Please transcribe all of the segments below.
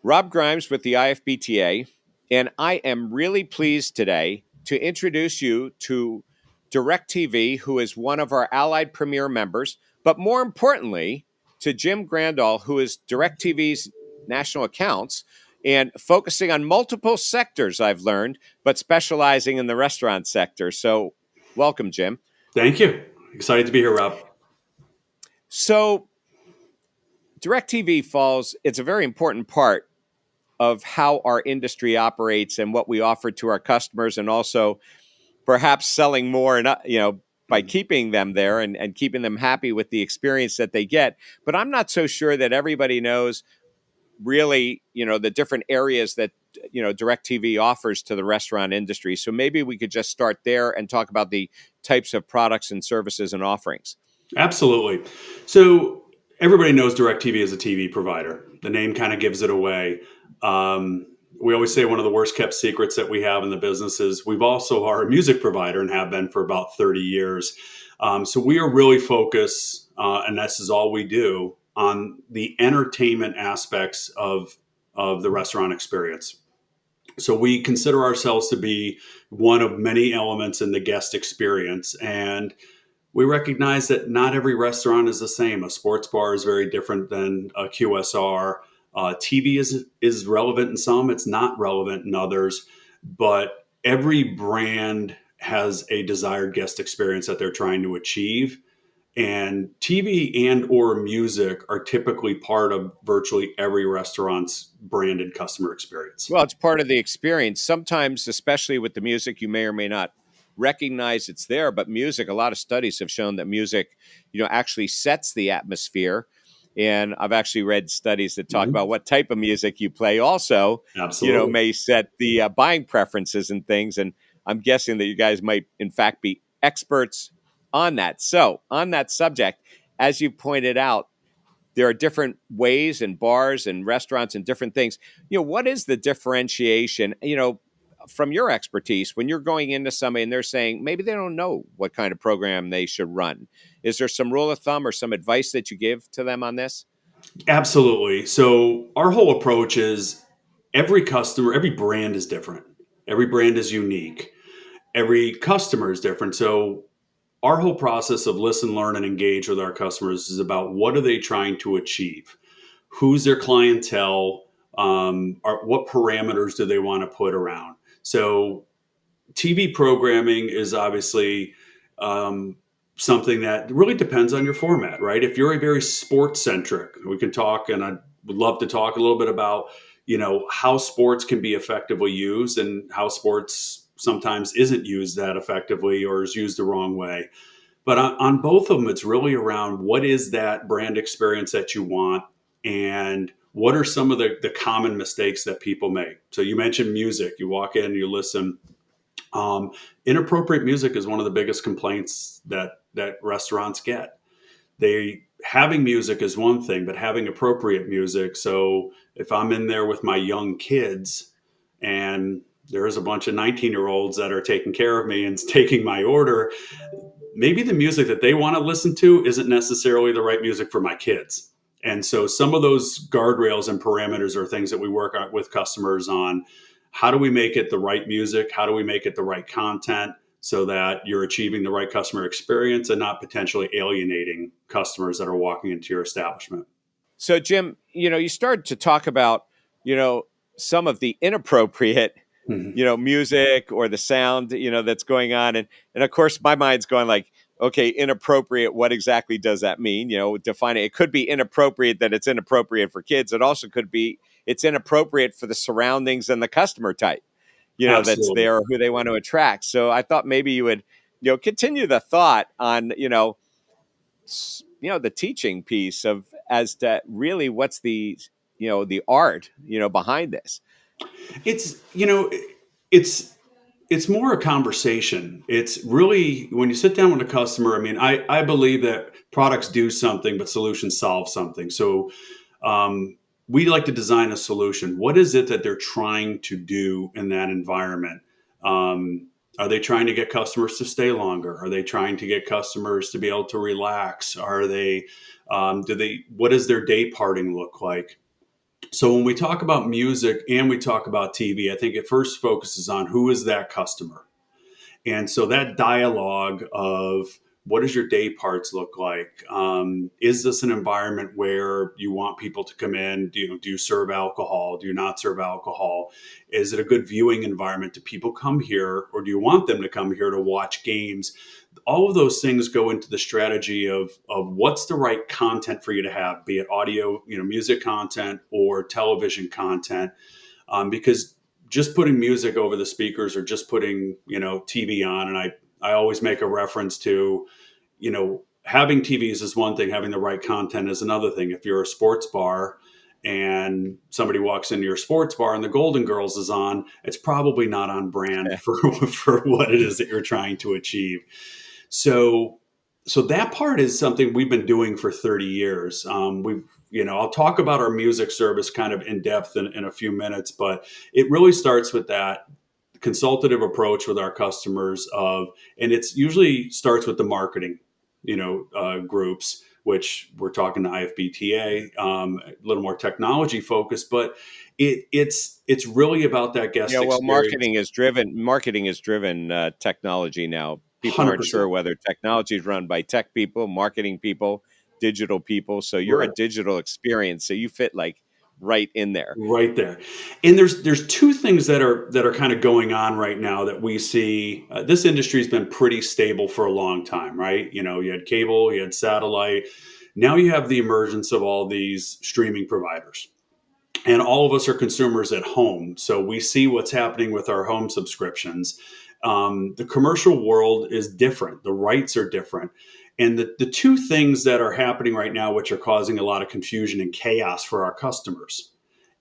Rob Grimes with the IFBTA, and I am really pleased today to introduce you to DirecTV, who is one of our Allied Premier members, but more importantly, to Jim Grandahl, who is DirecTV's national accounts and focusing on multiple sectors, I've learned, but specializing in the restaurant sector. So, welcome, Jim. Thank you. Excited to be here, Rob. So, DirecTV it's a very important part of how our industry operates and what we offer to our customers, and also perhaps selling more and by keeping them there and keeping them happy with the experience that they get. But I'm not so sure that everybody knows really the different areas that DirecTV offers to the restaurant industry. So maybe we could just start there and talk about the types of products and services and offerings. Absolutely. So everybody knows DirecTV is a TV provider. The name kind of gives it away. We always say one of the worst kept secrets that we have in the business is we've also are a music provider and have been for about 30 years. So we are really focused, and this is all we do, on the entertainment aspects of the restaurant experience. So we consider ourselves to be one of many elements in the guest experience. And we recognize that not every restaurant is the same. A sports bar is very different than a QSR. TV is relevant in some, it's not relevant in others. But every brand has a desired guest experience that they're trying to achieve. And TV and or music are typically part of virtually every restaurant's branded customer experience. Well, it's part of the experience. Sometimes, especially with the music, you may or may not recognize it's there, but music, a lot of studies have shown that music, actually sets the atmosphere. And I've actually read studies that talk about what type of music you play also, Absolutely. may set the buying preferences and things. And I'm guessing that you guys might, in fact, be experts on that. So on that subject, as you pointed out, there are different ways and bars and restaurants and different things. What is the differentiation, from your expertise when you're going into somebody and they're saying maybe they don't know what kind of program they should run? Is there some rule of thumb or some advice that you give to them on this? Absolutely. So our whole approach is every customer, every brand is different. Every brand is unique. Every customer is different. So our whole process of listen, learn, and engage with our customers is about what are they trying to achieve? Who's their clientele? What parameters do they want to put around? So TV programming is obviously something that really depends on your format, right? If you're a very sports centric, we can talk, and I would love to talk a little bit about, how sports can be effectively used and how sports sometimes isn't used that effectively or is used the wrong way. But on both of them, it's really around what is that brand experience that you want and what are some of the common mistakes that people make. So you mentioned music. You walk in, you listen. Inappropriate music is one of the biggest complaints that restaurants get. They having music is one thing, but having appropriate music. So if I'm in there with my young kids and there's a bunch of 19-year-olds that are taking care of me and taking my order, maybe the music that they want to listen to isn't necessarily the right music for my kids. And so some of those guardrails and parameters are things that we work on with customers on. How do we make it the right music? How do we make it the right content so that you're achieving the right customer experience and not potentially alienating customers that are walking into your establishment? So, Jim, you started to talk about, some of the inappropriate, Mhm. music or the sound, that's going on. And of course, my mind's going like, okay, inappropriate. What exactly does that mean? Define it. It could be inappropriate that it's inappropriate for kids. It also could be it's inappropriate for the surroundings and the customer type, that's Absolutely. there or who they want to attract. So I thought maybe you would, continue the thought on, the teaching piece of as to really what's the art, behind this. It's, it's it's more a conversation. It's really when you sit down with a customer. I mean, I believe that products do something, but solutions solve something. So we like to design a solution. What is it that they're trying to do in that environment? Are they trying to get customers to stay longer? Are they trying to get customers to be able to relax? Are they, what does their day parting look like? So when we talk about music and we talk about TV, I think it first focuses on who is that customer. And so that dialogue of what does your day parts look like? Is this an environment where you want people to come in? Do you serve alcohol? Do you not serve alcohol? Is it a good viewing environment? Do people come here, or do you want them to come here to watch games? All of those things go into the strategy of what's the right content for you to have, be it audio, music content or television content, because just putting music over the speakers or just putting TV on, and I always make a reference to, having TVs is one thing, having the right content is another thing. If you're a sports bar and somebody walks into your sports bar and the Golden Girls is on, it's probably not on brand for what it is that you're trying to achieve. So that part is something we've been doing for 30 years. I'll talk about our music service kind of in depth in a few minutes, but it really starts with that consultative approach with our customers and it's usually starts with the marketing, groups, which we're talking to IFBTA, a little more technology focused, but it's really about that guest Yeah, well, experience. marketing is driven technology now. People aren't sure 100%. whether technology is run by tech people, marketing people, digital people. So you're a Right. digital experience, so you fit like right in there. Right there. And there's two things that are kind of going on right now that we see. This industry's been pretty stable for a long time, right? You had cable, you had satellite. Now you have the emergence of all these streaming providers. And all of us are consumers at home. So we see what's happening with our home subscriptions. The commercial world is different. The rights are different. And the two things that are happening right now, which are causing a lot of confusion and chaos for our customers,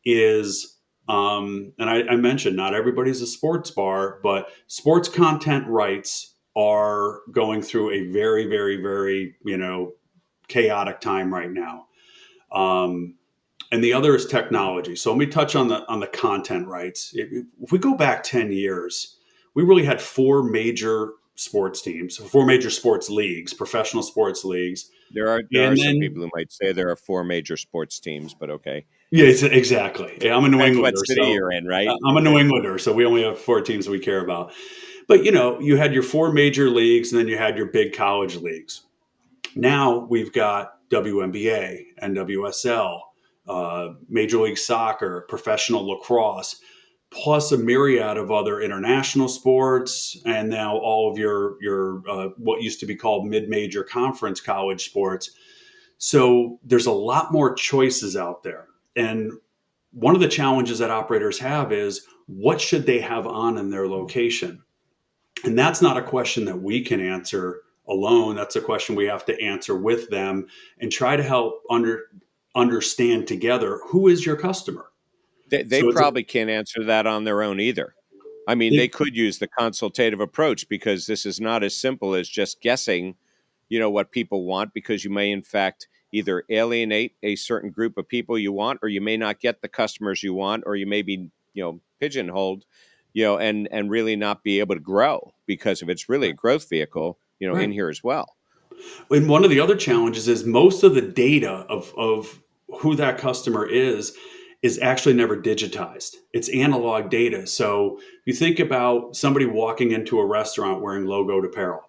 is and I mentioned not everybody's a sports bar, but sports content rights are going through a very, very, very chaotic time right now. And the other is technology. So let me touch on the content rights. If we go back 10 years, we really had four major sports teams, four major sports leagues, professional sports leagues, There are and some then people who might say there are four major sports teams, but okay. yeah, exactly. Yeah, I'm a New Depends what Englander, city so you're in, right? I'm a New Englander, so we only have four teams that we care about. But you had your four major leagues, and then you had your big college leagues. Now we've got WNBA, NWSL, Major League Soccer, professional lacrosse, plus a myriad of other international sports, and now all of your what used to be called mid-major conference college sports. So there's a lot more choices out there. And one of the challenges that operators have is what should they have on in their location? And that's not a question that we can answer alone. That's a question we have to answer with them and try to help understand together who is your customer. They So it's a, probably can't answer that on their own either. I mean, they it, could use the consultative approach because this is not as simple as just guessing, what people want, because you may in fact either alienate a certain group of people you want, or you may not get the customers you want, or you may be, pigeonholed, and really not be able to grow, because if it's really a growth vehicle, in right. here as well. And one of the other challenges is most of the data of who that customer is actually never digitized. It's analog data. So you think about somebody walking into a restaurant wearing logoed apparel.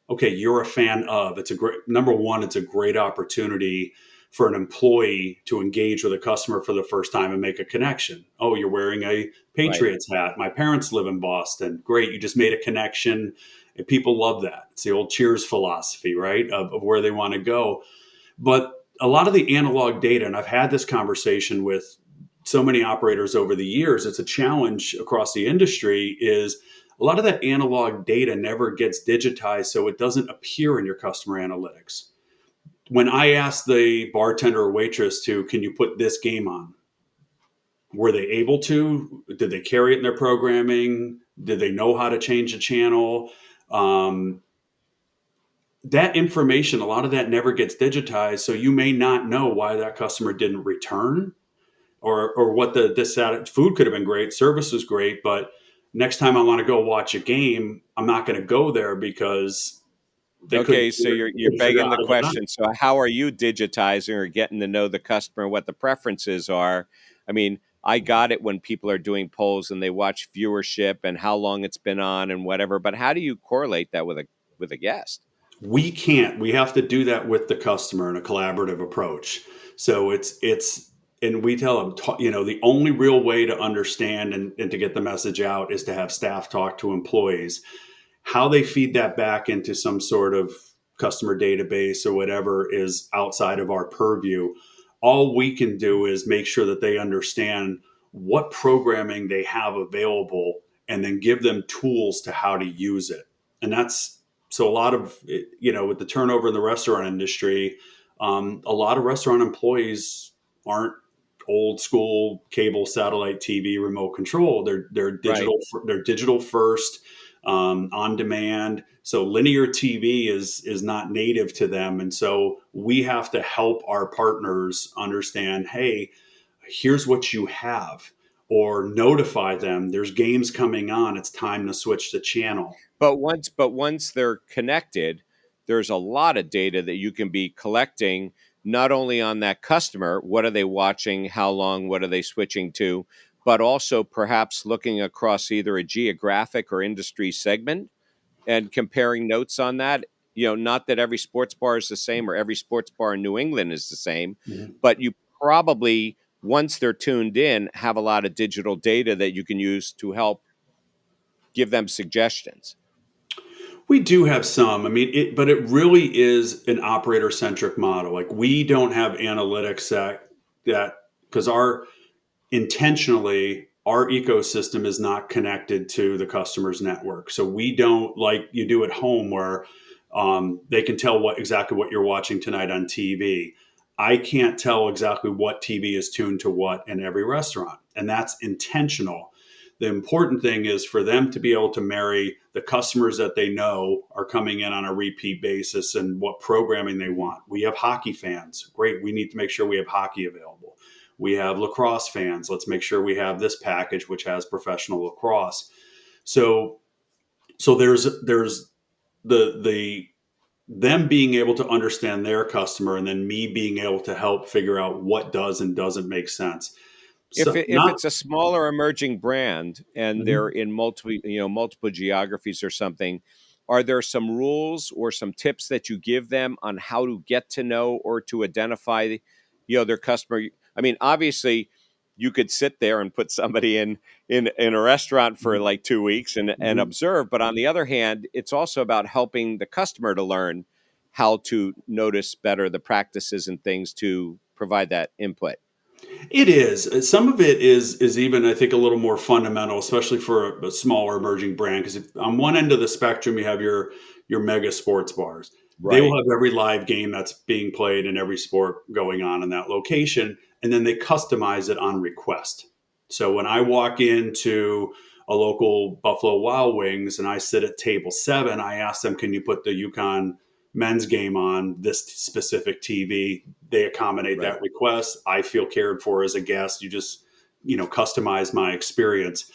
Okay, you're a fan of. It's a great number one, it's a great opportunity for an employee to engage with a customer for the first time and make a connection. Oh, you're wearing a Right. Patriots hat. My parents live in Boston. Great. You just made a connection. And people love that. It's the old Cheers philosophy, right? Of where they want to go. But a lot of the analog data, and I've had this conversation with so many operators over the years, it's a challenge across the industry, is a lot of that analog data never gets digitized, so it doesn't appear in your customer analytics. When I asked the bartender or waitress can you put this game on? Were they able to? Did they carry it in their programming? Did they know how to change the channel? Um, that information, a lot of that never gets digitized, so you may not know why that customer didn't return, or what this food could have been great, service was great, but next time I want to go watch a game, I'm not going to go there because They couldn't Okay, so you're couldn't figure out begging how the to get it done. question. So how are you digitizing or getting to know the customer, what the preferences are? I mean, I got it when people are doing polls and they watch viewership and how long it's been on and whatever, but how do you correlate that with a guest? We can't. We have to do that with the customer in a collaborative approach. So it's and we tell them, the only real way to understand and to get the message out is to have staff talk to employees. How they feed that back into some sort of customer database or whatever is outside of our purview. All we can do is make sure that they understand what programming they have available and then give them tools to how to use it. And that's so a lot of, with the turnover in the restaurant industry, a lot of restaurant employees aren't old school cable satellite TV remote control. They're Right. digital. They're digital first, on demand. So linear TV is not native to them, and so we have to help our partners understand. Hey, here's what you have, or notify them. There's games coming on. It's time to switch the channel. But once they're connected, there's a lot of data that you can be collecting not only on that customer, what are they watching, how long, what are they switching to, but also perhaps looking across either a geographic or industry segment and comparing notes on that. Not that every sports bar is the same or every sports bar in New England is the same, Mhm. but you probably, once they're tuned in, have a lot of digital data that you can use to help give them suggestions. We do have some. I mean, but it really is an operator centric model. Like we don't have analytics that because our intentionally our ecosystem is not connected to the customer's network, so we don't like you do at home where they can tell exactly what you're watching tonight on TV. I can't tell exactly what TV is tuned to what in every restaurant, and that's intentional. The important thing is for them to be able to marry the customers that they know are coming in on a repeat basis and what programming they want. We have hockey fans. Great. We need to make sure we have hockey available. We have lacrosse fans. Let's make sure we have this package, which has professional lacrosse. So, so there's the them being able to understand their customer, and then me being able to help figure out what does and doesn't make sense. if So if not. it's a smaller emerging brand and they're Mhm. in multiple geographies or something, are there some rules or some tips that you give them on how to get to know or to identify their customer? I mean, obviously you could sit there and put somebody in a restaurant for Mhm. like 2 weeks and Mhm. observe, but on the other hand, it's also about helping the customer to learn how to notice better the practices and things to provide that input. It is. Some of it is even I think a little more fundamental, especially for a smaller emerging brand. Because on one end of the spectrum, you have your mega sports bars. They will Right. have every live game that's being played and every sport going on in that location, and then they customize it on request. So when I walk into a local Buffalo Wild Wings and I sit at table 7, I ask them, "Can you put the Yukon men's game on this specific TV?" They accommodate Right. that request. I feel cared for as a guest. You just, customize my experience.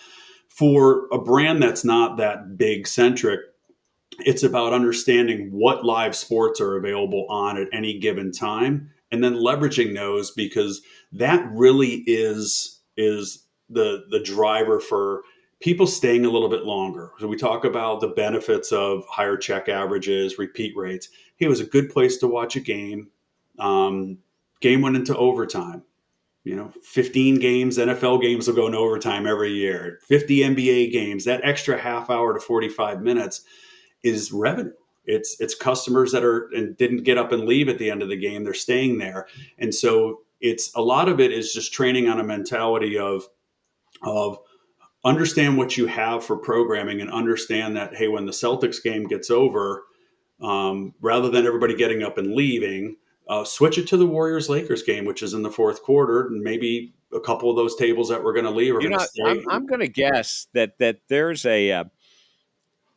For a brand that's not that big centric, it's about understanding what live sports are available on at any given time and then leveraging those, because that really is the driver for people staying a little bit longer. So we talk about the benefits of higher check averages, repeat rates. Hey, it was a good place to watch a game. um, Game went into overtime. 15 games, NFL games will go into overtime every year. 50 NBA games, that extra half hour to 45 minutes is revenue. It's customers that are and didn't get up and leave at the end of the game. They're staying there. And so it's a lot of it is just training on a mentality of understand what you have for programming and understand that, hey, when the Celtics game gets over, rather than everybody getting up and leaving, switch it to the Warriors Lakers game, which is in the fourth quarter, and maybe a couple of those tables that we're going to leave are going to I'm stay. I'm going to guess that there's a.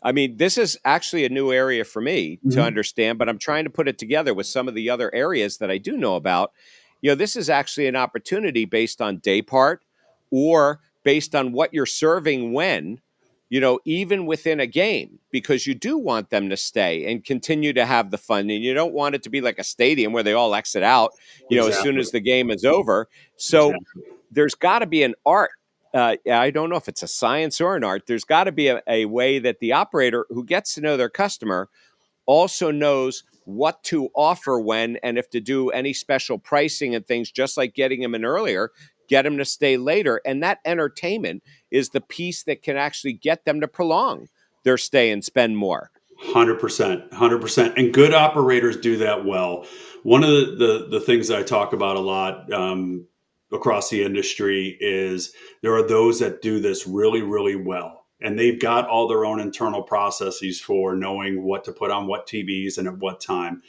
I mean, this is actually a new area for me to Mhm. understand, but I'm trying to put it together with some of the other areas that I do know about. This is actually an opportunity based on day part or based on what you're serving when. even within a game, because you do want them to stay and continue to have the fun. And you don't want it to be like a stadium where they all exit out, as soon Exactly. as the game is over. So Exactly. there's got to be an art. I don't know if it's a science or an art. There's got to be a way that the operator who gets to know their customer also knows what to offer when, and if to do any special pricing and things, just like getting them in earlier, get them to stay later. And that entertainment is the piece that can actually get them to prolong their stay and spend more. 100%, 100%. And good operators do that well. One of the things that I talk about a lot across the industry is there are those that do this really, really well. And they've got all their own internal processes for knowing what to put on what TVs and at what time.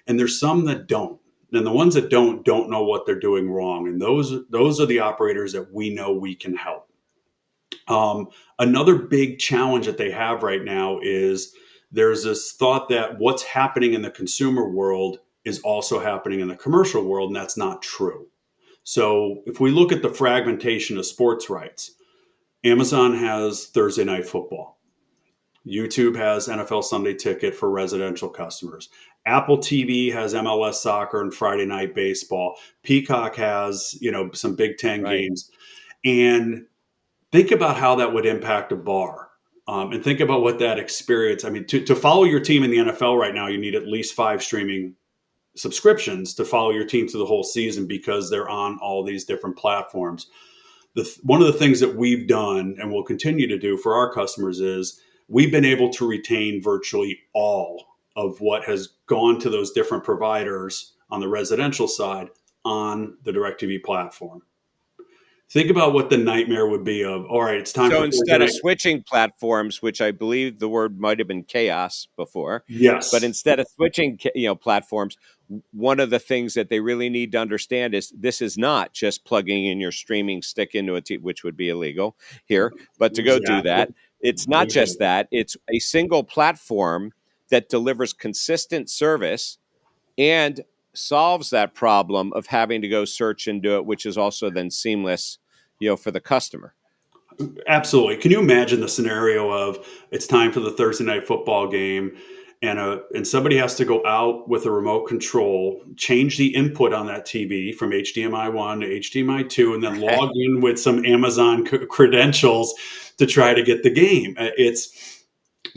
And there's some that don't. And the ones that don't know what they're doing wrong. And those are the operators that we know we can help. Another big challenge that they have right now is there's this thought that what's happening in the consumer world is also happening in the commercial world, and that's not true. So if we look at the fragmentation of sports rights, Amazon has Thursday Night Football. YouTube has NFL Sunday Ticket for residential customers. Apple TV has MLS Soccer and Friday Night Baseball. Peacock has, some Big Ten Right. games. And think about how that would impact a bar. And think about what that experience. I mean, to follow your team in the NFL right now, you need at least 5 streaming subscriptions to follow your team through the whole season because they're on all these different platforms. One of the things that we've done and will continue to do for our customers is we've been able to retain virtually all of what has gone to those different providers on the residential side on the DirecTV platform. Think about what the nightmare would be of, all right, it's time So for Thursday instead of night. switching platforms, which I believe the word might have been chaos before, but Yes, instead of switching, platforms, one of the things that they really need to understand is this is not just plugging in your streaming stick into a TV, which would be illegal here, but to go do exactly. that, it's not just Exactly. that. It's a single platform that delivers consistent service and solves that problem of having to go search and do it, which is also then seamless, for the customer. Absolutely. Can you imagine the scenario of it's time for the Thursday night football game and somebody has to go out with a remote control, change the input on that TV from HDMI 1 to HDMI 2 and then log in with some Amazon credentials to try to get the game. It's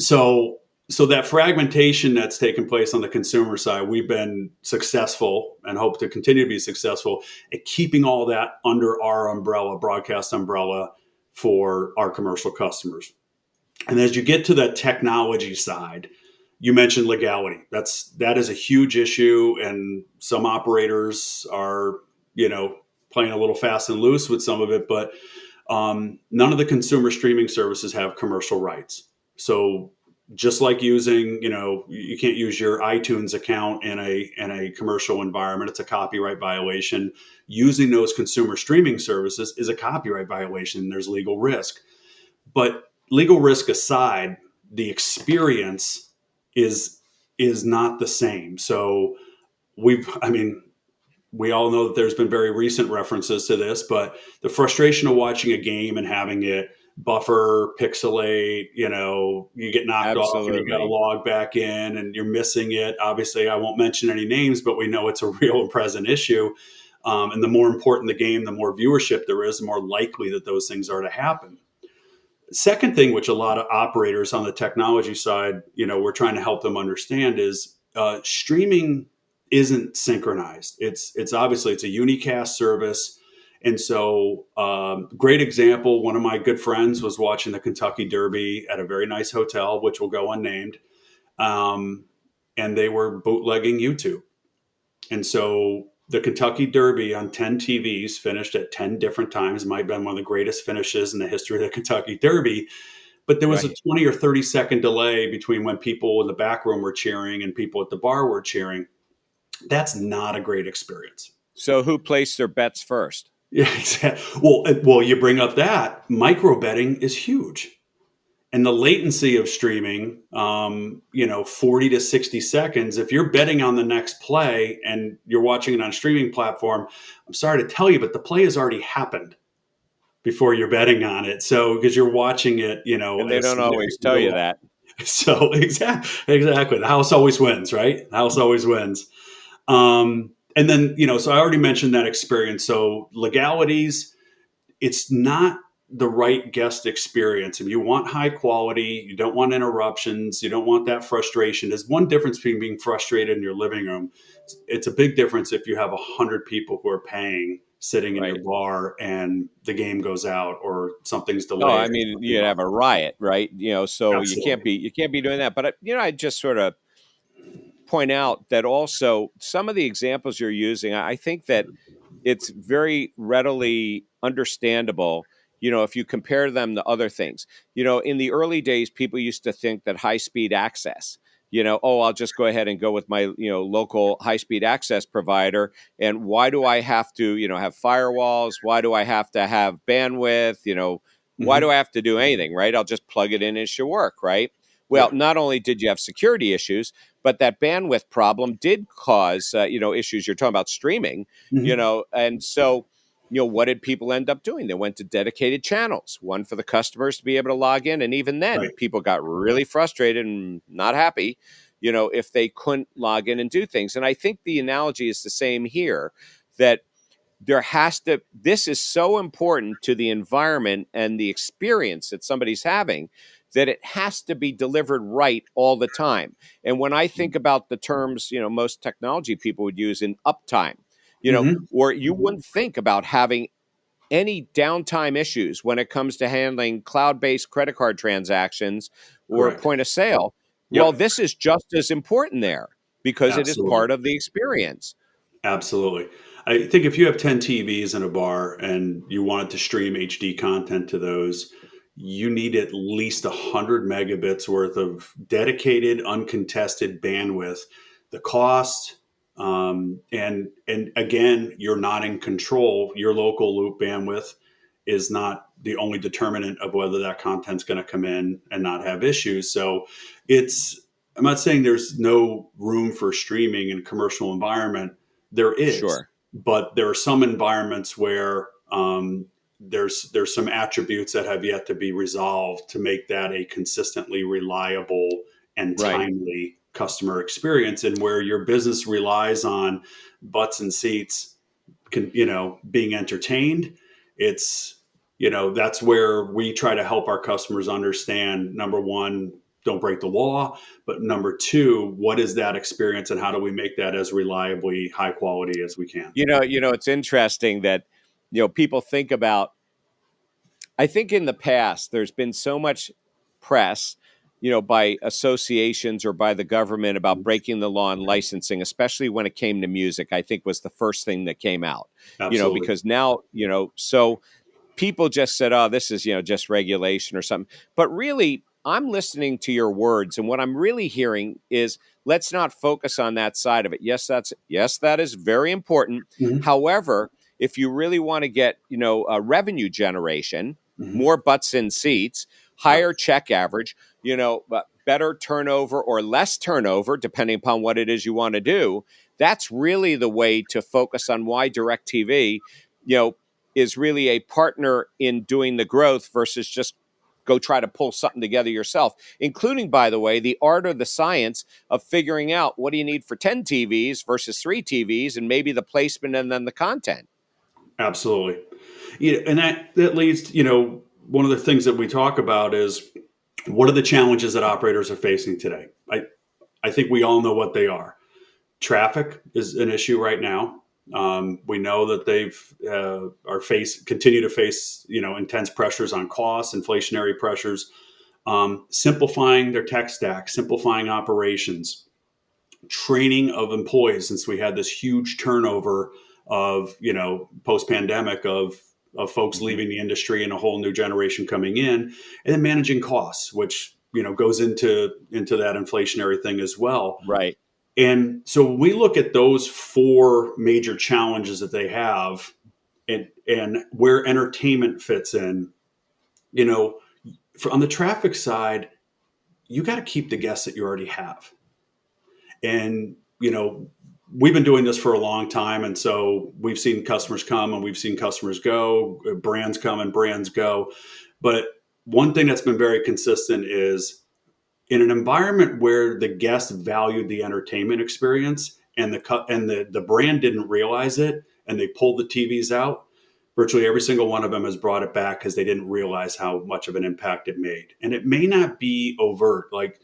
so that fragmentation that's taken place on the consumer side, we've been successful and hope to continue to be successful at keeping all that under our umbrella, broadcast umbrella, for our commercial customers. And as you get to the technology side, you mentioned legality. That is a huge issue, and some operators are, playing a little fast and loose with some of it. But none of the consumer streaming services have commercial rights. So just like using, you can't use your iTunes account in a commercial environment. It's a copyright violation. Using those consumer streaming services is a copyright violation. There's legal risk. But legal risk aside, the experience is not the same. So we all know that there's been very recent references to this, but the frustration of watching a game and having it buffer, pixelate, you get knocked off and you got to Absolutely. log back in and you're missing it. Obviously, I won't mention any names, but we know it's a real and present issue. And the more important the game, the more viewership there is, the more likely that those things are to happen. Second thing, which a lot of operators on the technology side, we're trying to help them understand is streaming isn't synchronized. It's obviously it's a unicast service, and so great example. One of my good friends was watching the Kentucky Derby at a very nice hotel, which will go unnamed, and they were bootlegging YouTube. And so the Kentucky Derby on 10 TVs finished at 10 different times. It might have been one of the greatest finishes in the history of the Kentucky Derby. But there was a Right. 20 or 30-second delay between when people in the back room were cheering and people at the bar were cheering. That's not a great experience. So who placed their bets first? Yeah, exactly. Well, you bring up that micro betting is huge. And the latency of streaming, 40 to 60 seconds, if you're betting on the next play and you're watching it on a streaming platform, I'm sorry to tell you, but the play has already happened. before you're betting on it. So because you're watching it, And they a don't always significant tell go you up. that. So exactly, the house always wins, right? The house always wins. And then, so I already mentioned that experience. So legalities, it's not the right guest experience. If you want high quality, you don't want interruptions, you don't want that frustration. There's one difference between being frustrated in your living room. It's a big difference if you have 100 people who are paying sitting in your Right. bar and the game goes out or something's No, delayed I or mean something you'd have a bugs. riot, right? So Absolutely. you can't be doing that. But I just sort of point out that also some of the examples you're using, I think that it's very readily understandable, if you compare them to other things. In the early days, people used to think that high speed access, oh, I'll just go ahead and go with my, local high speed access provider. And why do I have to, have firewalls? Why do I have to have bandwidth? Why do Hmm. I have to do anything, right? I'll just plug it in and it should work, right? Well, Yeah. not only did you have security issues, but that bandwidth problem did cause, issues. You're talking about streaming, Hmm. and so what did people end up doing? They went to dedicated channels, one for the customers to be able to log in, and even then Right. people got really frustrated and not happy, if they couldn't log in and do things. And I think the analogy is the same here, that this is so important to the environment and the experience that somebody's having, that it has to be delivered right all the time. And when I think about the terms, most technology people would use in uptime, Hmm. or you wouldn't think about having any downtime issues when it comes to handling cloud-based credit card transactions or Correct. point of sale. Well, Yep. this is just as important there because it is Absolutely. part of the experience. Absolutely. I think if you have 10 TVs in a bar and you wanted to stream HD content to those, you need at least 100 megabits worth of dedicated, uncontested bandwidth. The cost, and again, you're not in control. Your local loop bandwidth is not the only determinant of whether that content's going to come in and not have issues. So it's, I'm not saying there's no room for streaming in a commercial environment. There is, Sure. but there are some environments where there's some attributes that have yet to be resolved to make that a consistently reliable and Right. timely customer experience, and where your business relies on butts and seats, being entertained. It's, that's where we try to help our customers understand, number one, don't break the law, but number two, what is that experience and how do we make that as reliably high quality as we can. It's interesting that people think about. I think in the past there's been so much press, by associations or by the government about breaking the law and licensing, especially when it came to music. I think was the first thing that came out, Absolutely. because now, so people just said, "Oh, this is just regulation or something." But really, I'm listening to your words, and what I'm really hearing is let's not focus on that side of it. Yes, that is very important. Hmm. However, if you really want to get a revenue generation, Hmm. more butts in seats, Right. higher check average, but better turnover or less turnover, depending upon what it is you want to do. That's really the way to focus on why DirecTV, you know, is really a partner in doing the growth versus just go try to pull something together yourself, including, by the way, the art or the science of figuring out what do you need for 10 TVs versus 3 TVs and maybe the placement and then the content. Absolutely. And that leads to, one of the things that we talk about is what are the challenges that operators are facing today. I think we all know what they are. Traffic is an issue right now. We know that they've are face continue to face, intense pressures on costs, inflationary pressures. Simplifying their tech stack, simplifying operations, training of employees, since we had this huge turnover of, post pandemic of folks Mm-hmm. leaving the industry and a whole new generation coming in, and then managing costs, which, goes into that inflationary thing as well. Right. And so when we look at those four major challenges that they have, and where entertainment fits in, you know, on the traffic side, you got to keep the guests that you already have. And, we've been doing this for a long time. And so we've seen customers come and we've seen customers go, brands come and brands go. But one thing that's been very consistent is in an environment where the guests valued the entertainment experience and the brand didn't realize it and they pulled the TVs out, virtually every single one of them has brought it back because they didn't realize how much of an impact it made. And it may not be overt, like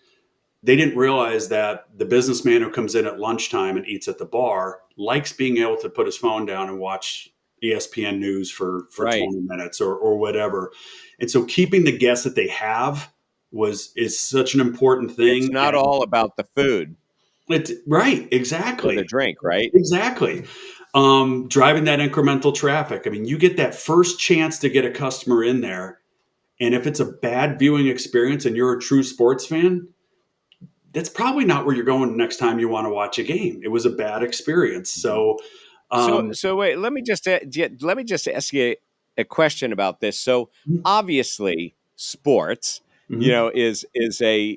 they didn't realize that the businessman who comes in at lunchtime and eats at the bar likes being able to put his phone down and watch ESPN news for Right. 20 minutes or whatever. And so keeping the guests that they have is such an important It's thing. not And all about the food it's right, or the exactly. drink, right? Exactly. Driving that incremental traffic. I mean, you get that first chance to get a customer in there. And if it's a bad viewing experience and you're a true sports fan, that's probably not where you're going next time you want to watch a game. It was a bad experience. Mhm. So, So um, so wait, let me just ask you a question about this. So obviously, sports, mhm.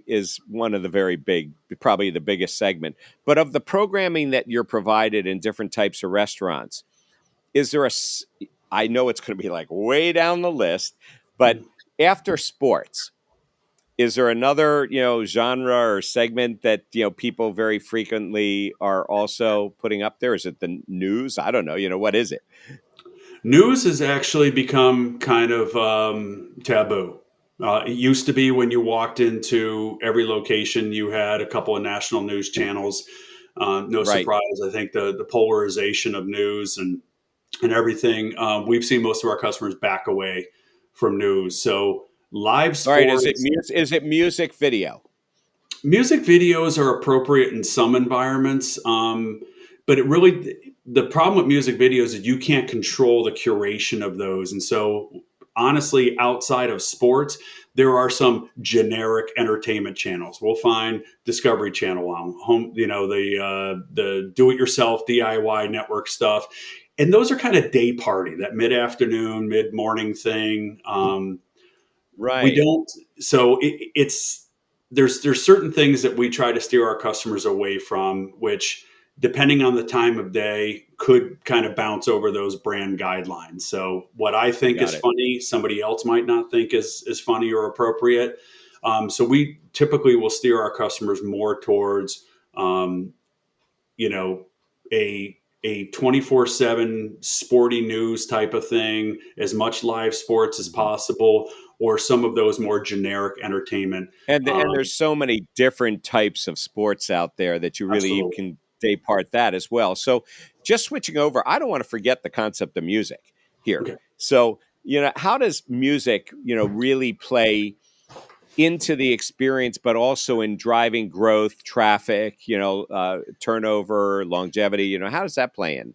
is one of the very big, probably the biggest segment. But of the programming that you're provided in different types of restaurants, is there I know it's going to be like way down the list, but after sports, is there another, genre or segment that, people very frequently are also putting up there? Is it the news? I don't know. What is it? News has actually become kind of taboo. It used to be when you walked into every location, you had a couple of national news channels. No Right. surprise, I think the polarization of news and everything. We've seen most of our customers back away from news. So live All right. Is it sports, music? Is it music video? music videos are appropriate in some environments, but the problem with music videos is you can't control the curation of those. And so, honestly, outside of sports, there are some generic entertainment channels. We'll find Discovery Channel on home, the do-it-yourself DIY network stuff, and those are kind of day party, that mid-afternoon, mid-morning thing. We Right. don't. So it's there's certain things that we try to steer our customers away from, which depending on the time of day could kind of bounce over those brand guidelines. So what I think is Got it. funny, somebody else might not think is funny or appropriate. So we typically will steer our customers more towards um, you know a 24/7 sporty news type of thing, as much live sports as Mhm. possible, or some of those more generic entertainment. And um, there's so many different types of sports out there that you really Absolutely. can day part that as well. So just switching over, I don't want to forget the concept of music here. Okay. So, how does music, really play into the experience, but also in driving growth, traffic, turnover, longevity? How does that play in?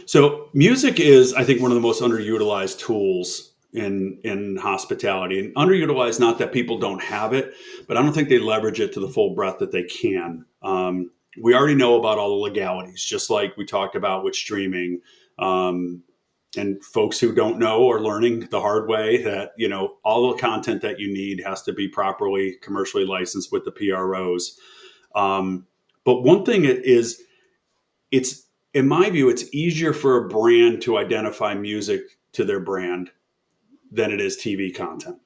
So music is, I think, one of the most underutilized tools in hospitality. And underutilized, not that people don't have it, but I don't think they leverage it to the full breadth that they can. We already know about all the legalities, just like we talked about with streaming. Um, and folks who don't know are learning the hard way that all the content that you need has to be properly commercially licensed with the PROs. Um, but one thing is, it's in my view, it's easier for a brand to identify music to their brand than it is TV content.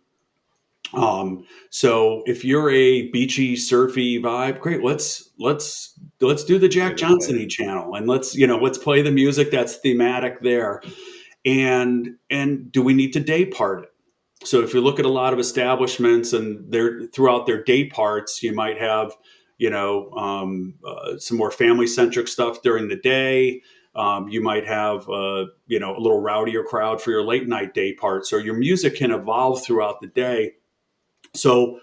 So if you're a beachy, surfy vibe, great. Let's do the You're Jack going to play Johnson it. channel, and let's play the music that's thematic there. And do we need to day part it? So if you look at a lot of establishments and they're throughout their day parts, you might have some more family centric stuff during the day. You might have a little rowdier crowd for your late night day parts, or your music can evolve throughout the day. So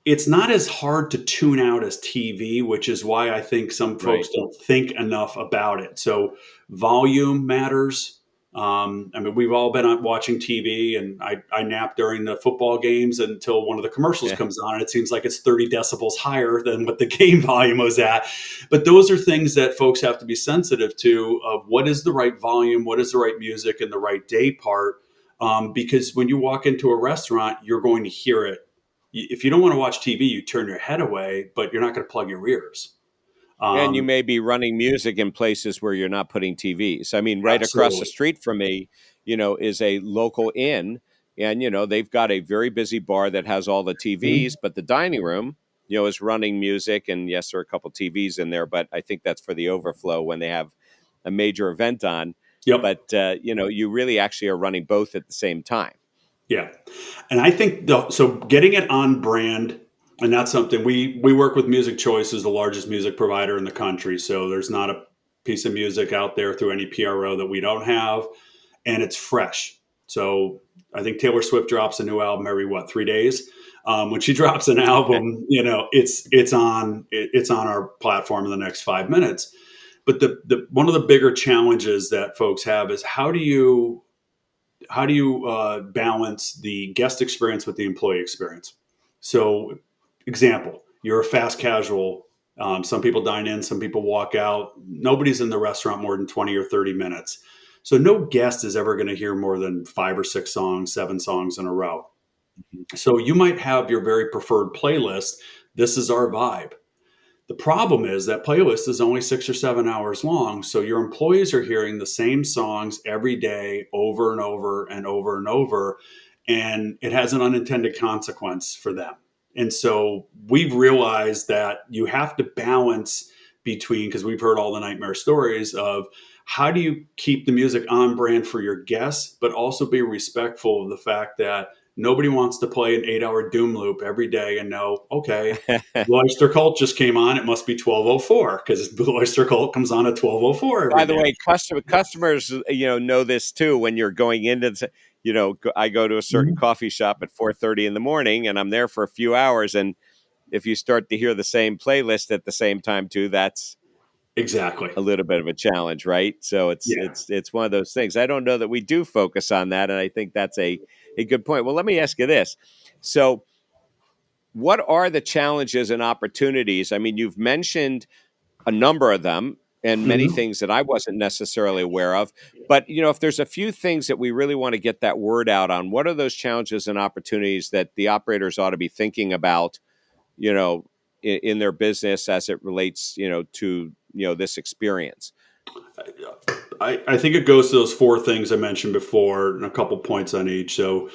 it's not as hard to tune out as TV, which is why I think some folks Right. don't think enough about it. So volume matters. I mean, we've all been watching TV, and I nap during the football games until one of the commercials Yeah. comes on, and it seems like it's 30 decibels higher than what the game volume was at. But those are things that folks have to be sensitive to, of what is the right volume, what is the right music, and the right day part. Because when you walk into a restaurant, you're going to hear it. If you don't want to watch TV, you turn your head away, but you're not going to plug your ears. And you may be running music in places where you're not putting TVs. I mean, right across the Absolutely. street from me, is a local inn. And, they've got a very busy bar that has all the TVs, Mhm. but the dining room, is running music. And yes, there are a couple TVs in there, but I think that's for the overflow when they have a major event on. Yep. But, you really actually are running both at the same time. Yeah. And I think so getting it on brand, and that's something we work with Music Choice is the largest music provider in the country. So there's not a piece of music out there through any PRO that we don't have, and it's fresh. So I think Taylor Swift drops a new album every 3 days. When she drops an album, it's on our platform in the next 5 minutes. But the one of the bigger challenges that folks have is how do you balance the guest experience with the employee experience? So, example, you're a fast casual. Some people dine in, some people walk out. Nobody's in the restaurant more than 20 or 30 minutes. So, no guest is ever going to hear more than 5 or 6 songs, 7 songs in a row. So, you might have your very preferred playlist. This is our vibe. The problem is that playlist is only 6 or 7 hours long. So your employees are hearing the same songs every day over and over and over and over. And it has an unintended consequence for them. And so we've realized that you have to balance between, because we've heard all the nightmare stories of how do you keep the music on brand for your guests, but also be respectful of the fact that nobody wants to play an 8 hour doom loop every day and know, okay, Blue Oyster Cult just came on. It must be 12:04 because Blue Oyster Cult comes on at 12:04 every By the day. way, customers, know this too. When you're going into, I go to a certain Mhm. coffee shop at 4:30 in the morning, and I'm there for a few hours. And if you start to hear the same playlist at the same time too, that's Exactly. a little bit of a challenge, right? So it's Yeah. it's it's one of those things. I don't know that we do focus on that, and I think that's a good point. Well, let me ask you this: so, what are the challenges and opportunities? I mean, you've mentioned a number of them and many Mhm. things that I wasn't necessarily aware of. But, if there's a few things that we really want to get that word out on, what are those challenges and opportunities that the operators ought to be thinking about, you know, in their business as it relates, to, this experience? I think it goes to those four things I mentioned before, and a couple points on each. So,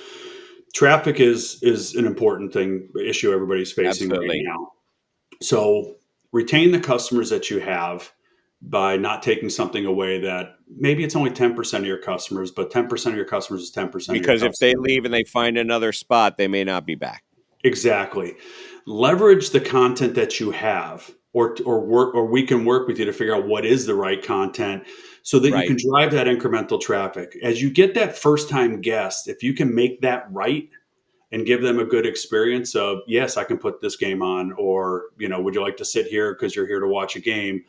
traffic is an important issue everybody's facing right Absolutely. now. So, retain the customers that you have by not taking something away that maybe it's only 10% of your customers, but 10% of your customers is 10% of your Because if they customers. leave and they find another spot, they may not be back. Exactly. Leverage the content that you have, or we can work with you to figure out what is the right content so that you Right. can drive that incremental traffic. As you get that first time guest, if you can make that right and give them a good experience of, yes, I can put this game on, or, would you like to sit here because you're here to watch a game?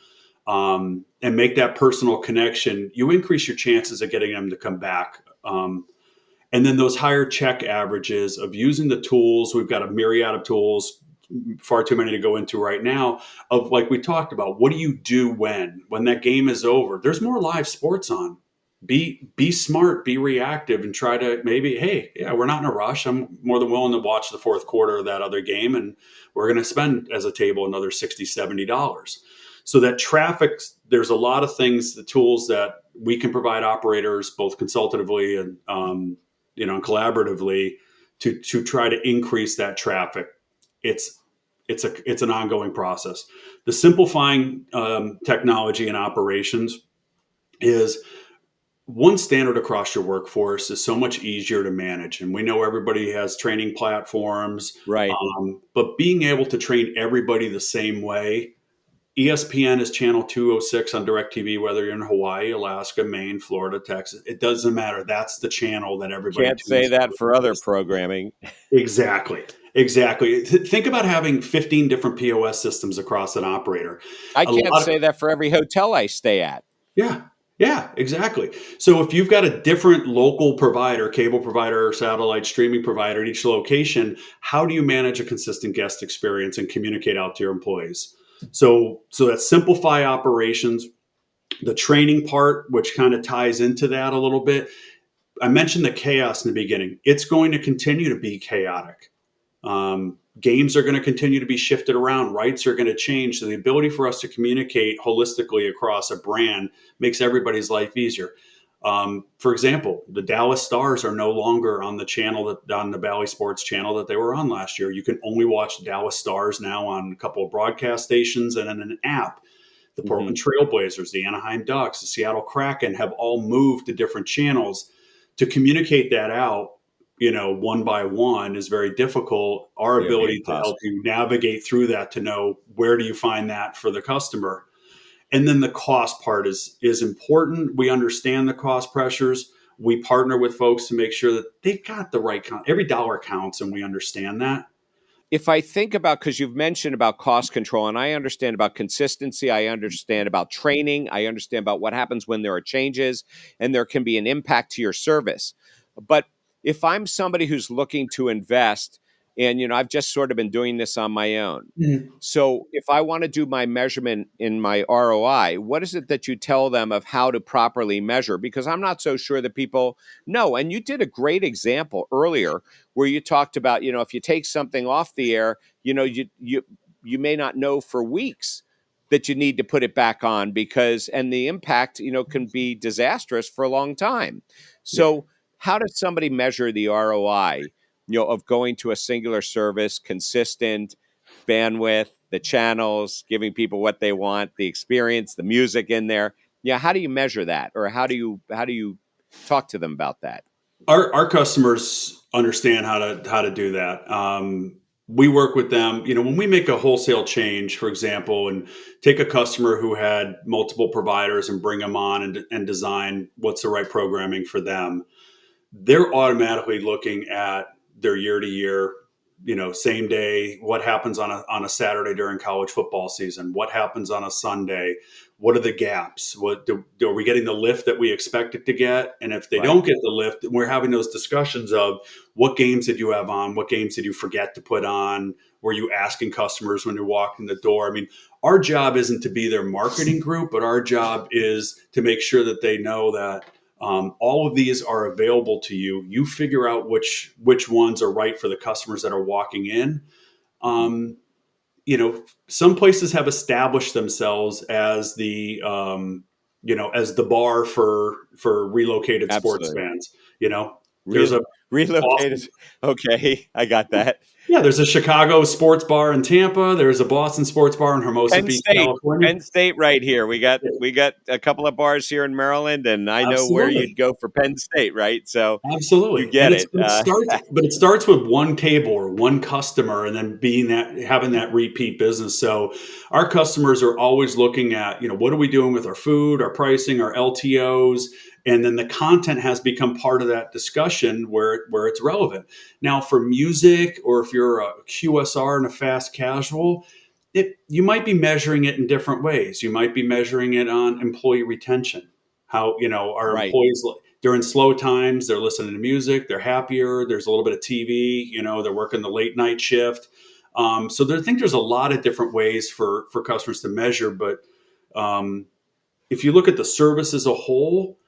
And make that personal connection, you increase your chances of getting them to come back. And then those higher check averages of using the tools, we've got a myriad of tools, far too many to go into right now, of like we talked about, what do you do when that game is over? There's more live sports on. Be smart, be reactive, and try to maybe, hey, yeah, we're not in a rush. I'm more than willing to watch the fourth quarter of that other game, and we're going to spend as a table another $60, $70. So that traffic, there's a lot of things, the tools that we can provide operators both consultatively and collaboratively to try to increase that traffic. It's an ongoing process. The simplifying technology and operations is one standard across your workforce is so much easier to manage. And we know everybody has training platforms, Right. but being able to train everybody the same way. ESPN is channel 206 on DirecTV, whether you're in Hawaii, Alaska, Maine, Florida, Texas. It doesn't matter. That's the channel that everybody Can't say tunes that for other to. programming. Exactly. Exactly. Think about having 15 different POS systems across an operator. I A can't lot of say that for every hotel I stay at. Yeah. Yeah, exactly. So if you've got a different local provider, cable provider, or satellite streaming provider at each location, how do you manage a consistent guest experience and communicate out to your employees? So that simplify operations, the training part, which kind of ties into that a little bit. I mentioned the chaos in the beginning. It's going to continue to be chaotic. games are going to continue to be shifted around, rights are going to change. So the ability for us to communicate holistically across a brand makes everybody's life easier. For example, the Dallas Stars are no longer on the channel on the Bally Sports channel that they were on last year. You can only watch Dallas Stars now on a couple of broadcast stations and in an app. The Mm-hmm. Portland Trailblazers, the Anaheim Ducks, the Seattle Kraken have all moved to different channels. To communicate that out, one by one is very difficult. Our It'd be ability to help impossible. you navigate through that to know where do you find that for the customer. And then the cost part is important. We understand the cost pressures. We partner with folks to make sure that they've got the right count. Every dollar counts, and we understand that. If I think about, because you've mentioned about cost control, and I understand about consistency, I understand about training, I understand about what happens when there are changes and there can be an impact to your service. But if I'm somebody who's looking to invest, and I've just sort of been doing this on my own. Mhm. So if I want to do my measurement in my ROI, what is it that you tell them of how to properly measure? Because I'm not so sure that people know. And you did a great example earlier where you talked about, if you take something off the air, you may not know for weeks that you need to put it back on, because and the impact, can be disastrous for a long time. Yeah. So how does somebody measure the ROI, of going to a singular service, consistent bandwidth, the channels, giving people what they want, the experience, the music in there? Yeah, how do you measure that, or how do you talk to them about that? Our customers understand how to do that. We work with them. When we make a wholesale change, for example, and take a customer who had multiple providers and bring them on and design what's the right programming for them, they're automatically looking at their year to year, same day, what happens on a Saturday during college football season, what happens on a Sunday, what are the gaps, are we getting the lift that we expected to get, and if they Right. don't get the lift, we're having those discussions of what games did you have on, what games did you forget to put on, were you asking customers when you walked in the door? I mean, our job isn't to be their marketing group, but our job is to make sure that they know that all of these are available to you. You figure out which ones are right for the customers that are walking in. Um, some places have established themselves as as the bar for relocated sports Absolutely. fans. There's Real a relocated. Boston, Okay, I got that. yeah, there's a Chicago sports bar in Tampa. There's a Boston sports bar in Hermosa Penn Beach, State. California. Penn State right here. We got a couple of bars here in Maryland, and I know where Absolutely. you'd go for Penn State, right? So you Absolutely, and get it. it starts with one table or one customer, and then having that repeat business. So our customers are always looking at what are we doing with our food, our pricing, our LTOs, and then the content has become part of that discussion where it's relevant. Now, for music, or if you're a QSR and a fast casual, you might be measuring it in different ways. You might be measuring it on employee retention. How our Right. employees during slow times, they're listening to music, they're happier, there's a little bit of TV, they're working the late night shift. So I think there's a lot of different ways for customers to measure. But um, if you look at the service as a whole,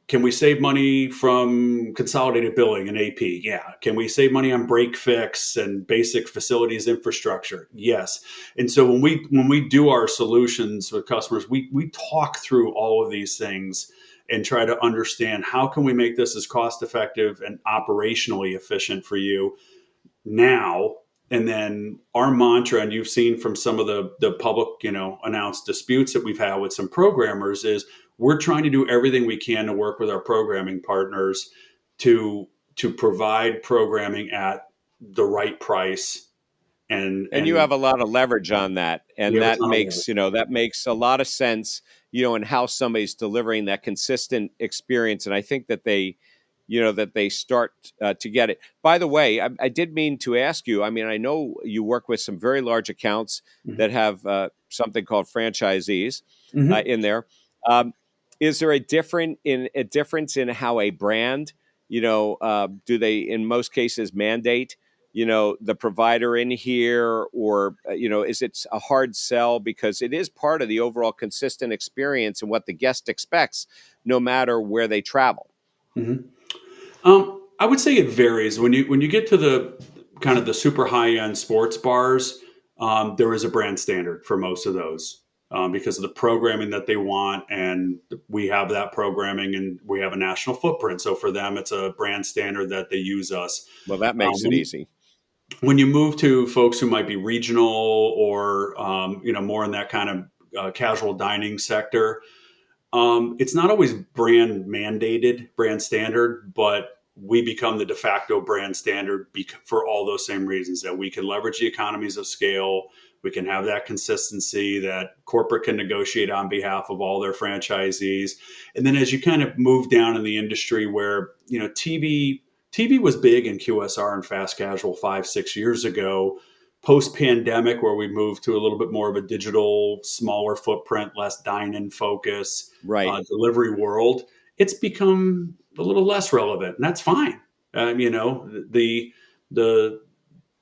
can we save money from consolidated billing and AP? Yeah. Can we save money on break fix and basic facilities infrastructure? Yes. And so when we do our solutions with customers, we talk through all of these things and try to understand how can we make this as cost effective and operationally efficient for you now. And then our mantra, and you've seen from some of the public announced disputes that we've had with some programmers, is we're trying to do everything we can to work with our programming partners to provide programming at the right price. and And you and have a lot of leverage on that, we and have a that ton of makes leverage. that makes a lot of sense, in how somebody's delivering that consistent experience. And I think that they start to get it. By the way, I did mean to ask you. I mean, I know you work with some very large accounts that Mhm. have something called franchisees Mhm. in there. Um, is there a difference in how a brand, do they in most cases mandate, the provider in here, or is it a hard sell because it is part of the overall consistent experience and what the guest expects, no matter where they travel? Mhm. I would say it varies when you get to the kind of the super high end sports bars, there is a brand standard for most of those because of the programming that they want. And we have that programming and we have a national footprint. So for them, it's a brand standard that they use us. Well, that makes it When, easy. when you move to folks who might be regional or, more in that kind of casual dining sector, it's not always brand mandated, brand standard, but we become the de facto brand standard for all those same reasons that we can leverage the economies of scale. We can have that consistency that corporate can negotiate on behalf of all their franchisees. And then as you kind of move down in the industry where, TV was big in QSR and fast casual 5, 6 years ago, post pandemic, where we moved to a little bit more of a digital, smaller footprint, less dine in focus, Right. delivery world, it's become a little less relevant, and that's fine. The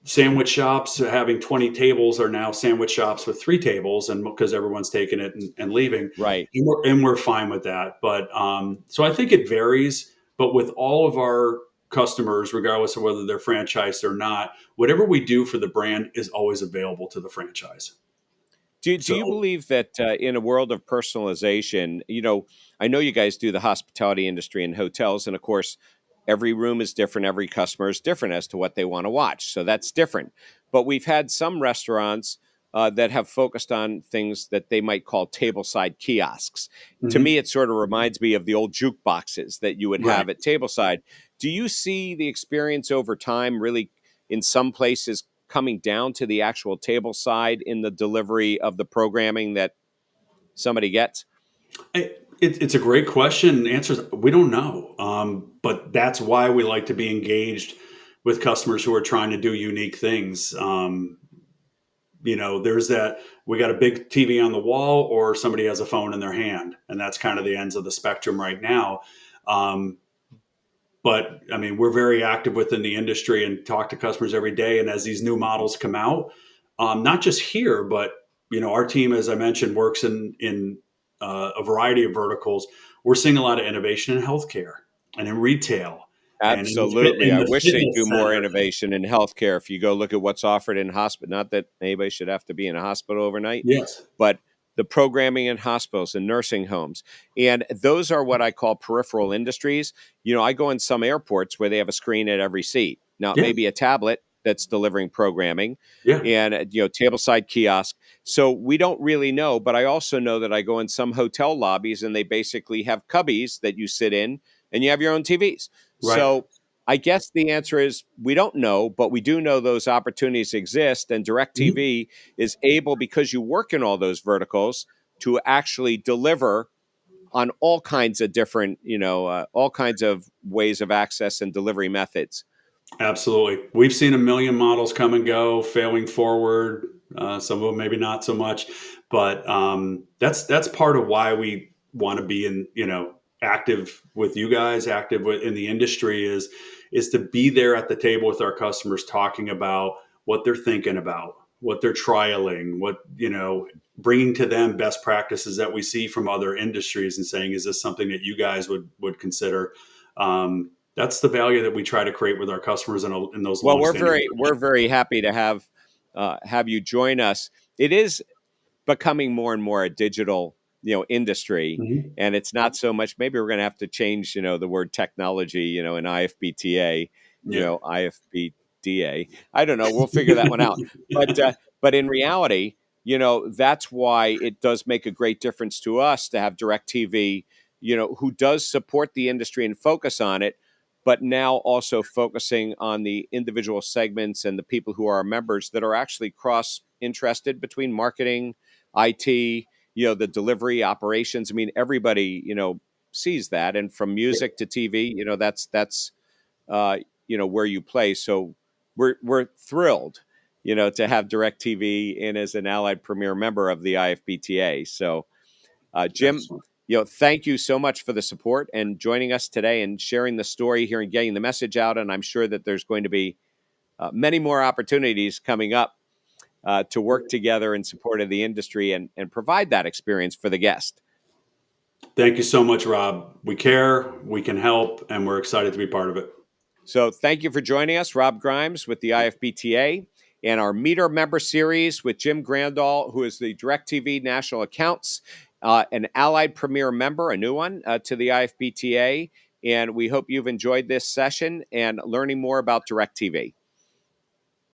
sandwich shops having 20 tables are now sandwich shops with 3 tables, and because everyone's taking it and leaving, Right. and we're fine with that. But so I think it varies. But with all of our customers, regardless of whether they're franchised or not, whatever we do for the brand is always available to the franchise. Do you So believe that in a world of personalization, I know you guys do the hospitality industry and hotels, and of course, every room is different, every customer is different as to what they want to watch. So that's different. But we've had some restaurants that have focused on things that they might call tableside kiosks. To me, mhm, it sort of reminds me of the old jukeboxes that you would right. have at tableside. Do you see the experience over time really in some places coming down to the actual table side in the delivery of the programming that somebody gets? It's a great question. Answers we don't know, but that's why we like to be engaged with customers who are trying to do unique things. There's that we got a big TV on the wall, or somebody has a phone in their hand, and that's kind of the ends of the spectrum right now. Um, but I mean, we're very active within the industry and talk to customers every day. And as these new models come out, not just here, but our team, as I mentioned, works in a variety of verticals. We're seeing a lot of innovation in healthcare and in retail and Absolutely. in I the wish they do fitness more center. innovation in healthcare. If you go look at what's offered in hospital, not that anybody should have to be in a hospital overnight, Yes. but the programming in hospitals and nursing homes. And those are what I call peripheral industries. I go in some airports where they have a screen at every seat. Now, it Yeah. may be a tablet that's delivering programming Yeah. and, tableside kiosk. So we don't really know, but I also know that I go in some hotel lobbies and they basically have cubbies that you sit in and you have your own TVs. Right. So I guess the answer is we don't know, but we do know those opportunities exist. And Mhm. DirecTV is able, because you work in all those verticals, to actually deliver on all kinds of different, all kinds of ways of access and delivery methods. Absolutely. We've seen a million models come and go, failing forward. Some of them maybe not so much, but that's part of why we want to be active with you guys, in the industry is to be there at the table with our customers, talking about what they're thinking about, what they're trialing, bringing to them best practices that we see from other industries, and saying, is this something that you guys would consider? That's the value that we try to create with our customers in those Well, long-standing we're relationships. very happy to have you join us. It is becoming more and more a digital, industry. Mhm. And it's not so much, maybe we're going to have to change, the word technology, in IFBTA, Yeah. IFBDA. I don't know. We'll figure that one out. But in reality, that's why it does make a great difference to us to have DirecTV, who does support the industry and focus on it, but now also focusing on the individual segments and the people who are our members that are actually cross interested between marketing, IT, the delivery operations. I mean, everybody, sees that. And from Yeah. music to TV, that's where you play. So we're thrilled, to have DirecTV in as an allied premier member of the IFBTA. So Jim, Excellent. thank you so much for the support and joining us today and sharing the story here and getting the message out. And I'm sure that there's going to be many more opportunities coming up to work together in support of the industry and provide that experience for the guest. Thank you so much, Rob. We care, we can help, and we're excited to be part of it. So thank you for joining us, Rob Grimes with the IFBTA, and our Meter Member Series with Jim Grandahl, who is the DirecTV National Accounts, an Allied Premier member, a new one to the IFBTA. And we hope you've enjoyed this session and learning more about DirecTV.